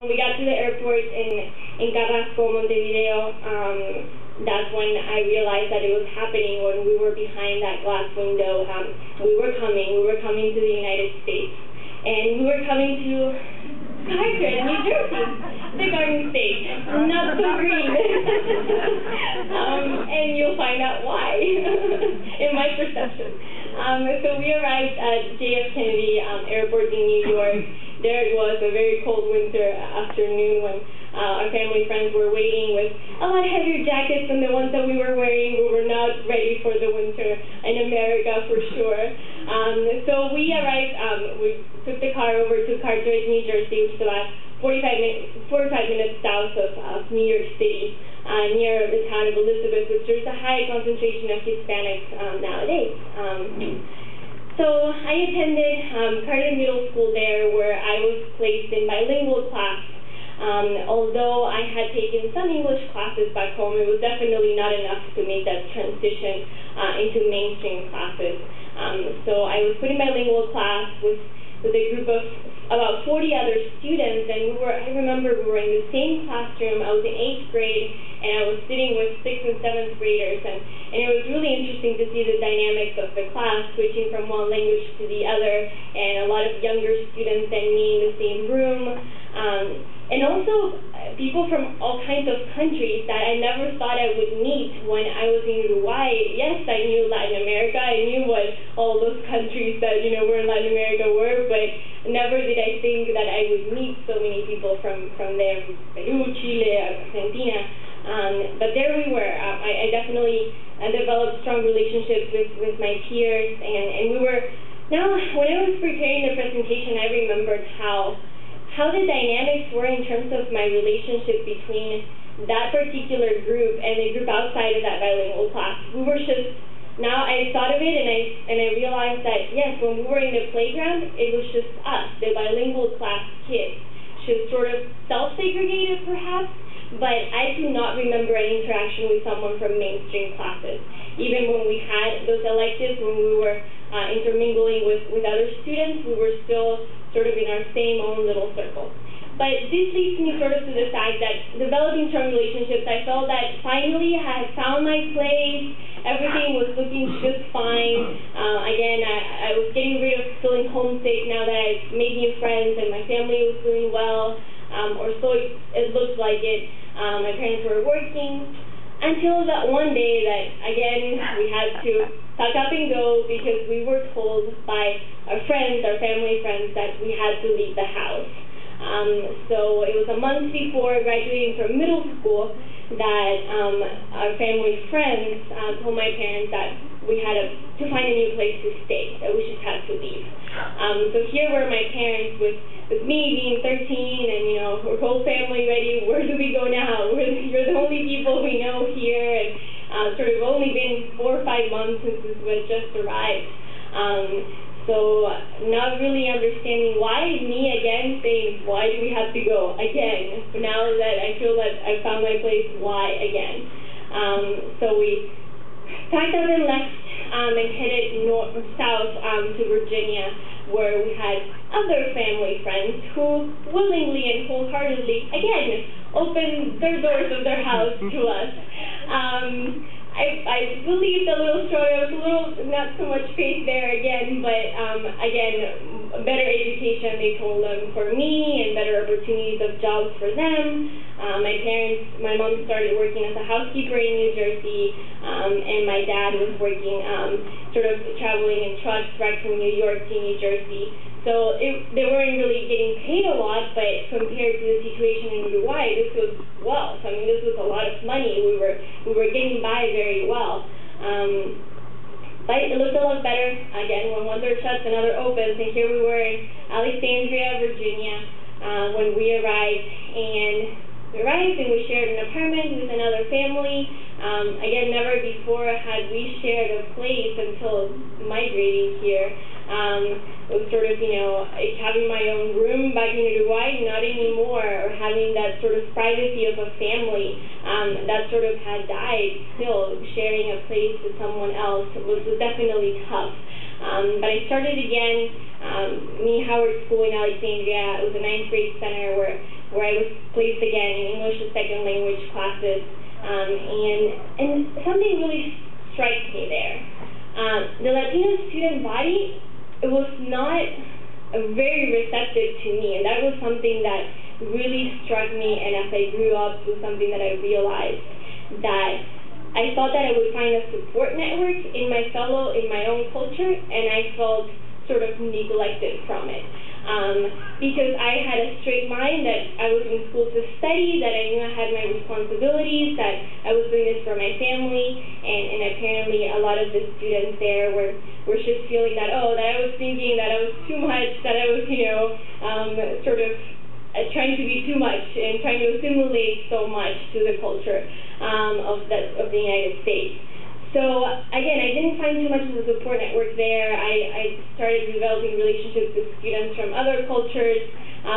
We got to the airport in Carrasco, Montevideo. That's when I realized that it was happening, when we were behind that glass window. We were coming to the United States. And we were coming to Carteret, New Jersey, the Garden State, not so green. And you'll find out why, in my perception. So we arrived at JF Kennedy Airport in New York. There it was, a very cold winter afternoon when our family friends were waiting with a lot heavier jackets than the ones that we were wearing. We were not ready for the winter in America for sure. So we arrived, we took the car over to Carteret, New Jersey, which is about 45 minutes south of New York City, near the town of Elizabeth, which there's a high concentration of Hispanics nowadays. So I attended Carteret Middle School there, where I was placed in bilingual class. Although I had taken some English classes back home, it was definitely not enough to make that transition into mainstream classes. So I was put in bilingual class with a group of about 40 other students, and I remember we were in the same classroom. I was in 8th grade, and I was sitting with 6th and 7th graders, and it was really interesting to see the dynamics of the class, switching from one language to the other, and a lot of younger students than me in the same room, and also people from all kinds of countries that I never thought I would meet when I was in Uruguay. Yes, I knew Latin America, I knew what all those countries that were in Latin America were, but never did I think that I would meet so many people from there, Peru, Chile, Argentina. But there we were. I definitely developed strong relationships with my peers, and we were. Now, when I was preparing the presentation, I remembered how the dynamics were in terms of my relationship between that particular group and the group outside of that bilingual class. We were just. Now I thought of it, and I realized that yes, when we were in the playground, it was just us, the bilingual class kids, just sort of self-segregated perhaps. But I do not remember any interaction with someone from mainstream classes. Even when we had those electives, when we were intermingling with other students, we were still sort of in our same own little circle. But this leads me sort of to the fact that developing strong relationships, I felt that finally I had found my place. Everything was looking just fine. Again, I was getting rid of feeling homesick now that I made new friends and my family was doing well, or so it looked like it. My parents were working until that one day that, again, we had to pack up and go because we were told by our friends, our family friends, that we had to leave the house. So it was a month before graduating from middle school that our family friends told my parents that we had to find a new place to stay, that we just had to leave. So here were my parents with me being 13 and, her whole family ready. Where do we go now? You're the only people we know here, and sort of only been 4 or 5 months since we had just arrived. So not really understanding why me again, saying why do we have to go again? Now that I feel that I found my place, why again? So we packed up and left and headed south to Virginia, where we had other family friends who willingly and wholeheartedly, again, opened their doors of their house to us. I believed a little stronger. There was not so much faith there again, but again, better education, they told them, for me, and better opportunities of jobs for them. My mom started working as a housekeeper in New Jersey, and my dad was working sort of traveling in trucks right from New York to New Jersey. So they weren't really getting paid a lot, but compared to the situation in Uruguay, this was wealth. I mean, this was a lot of money. We were getting by very well. But it looked a lot better. Again, when one door shuts, another opens. And here we were in Alexandria, Virginia, when we arrived. And we shared an apartment with another family. Again, never before had we shared a place until migrating here. It was sort of, having my own room back in Uruguay, not anymore, or having that sort of privacy of a family that sort of had died. Still, sharing a place with someone else was definitely tough. But I started again, Howard School in Alexandria. It was a 9th grade center where I was placed again in English as second language classes, and something really strikes me there. The Latino student body, it was not very receptive to me, and that was something that really struck me, and as I grew up, it was something that I realized that I thought that I would find a support network in my own culture, and I felt sort of neglected from it. Because I had a straight mind that I was in school to study, that I knew I had my responsibilities, that I was doing this for my family, and apparently a lot of the students there were just feeling that, that I was thinking that I was too much, that I was, sort of trying to be too much and trying to assimilate so much to the culture of the United States. So again, I didn't find too much of a support network there. I started developing relationships with students from other cultures,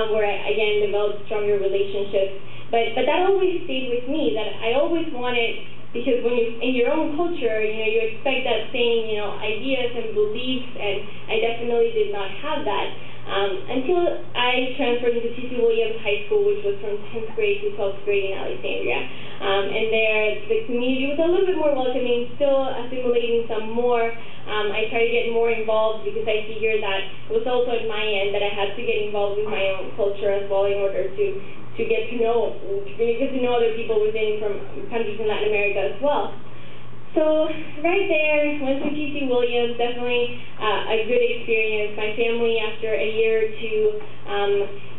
where I again developed stronger relationships. But that always stayed with me. That I always wanted, because when you in your own culture, you expect that same ideas and beliefs, and I definitely did not have that. Until I transferred into T.C. Williams High School, which was from 10th grade to 12th grade in Alexandria. And there, the community was a little bit more welcoming, still assimilating some more. I tried to get more involved because I figured that it was also on my end that I had to get involved with my own culture as well in order to get to know other people from countries in Latin America as well. So right there, went to T.C. Williams, definitely a good experience. My family, after a year or two,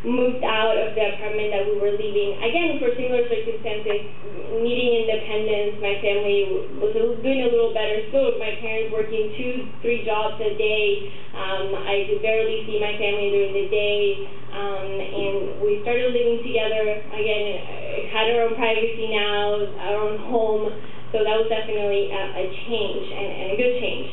moved out of the apartment that we were leaving, again for similar circumstances, needing independence. My family was doing a little better. Still, my parents working 2-3 jobs a day. I could barely see my family during the day, and we started living together. Again, had our own privacy now, our own home. So that was definitely a change, and a good change.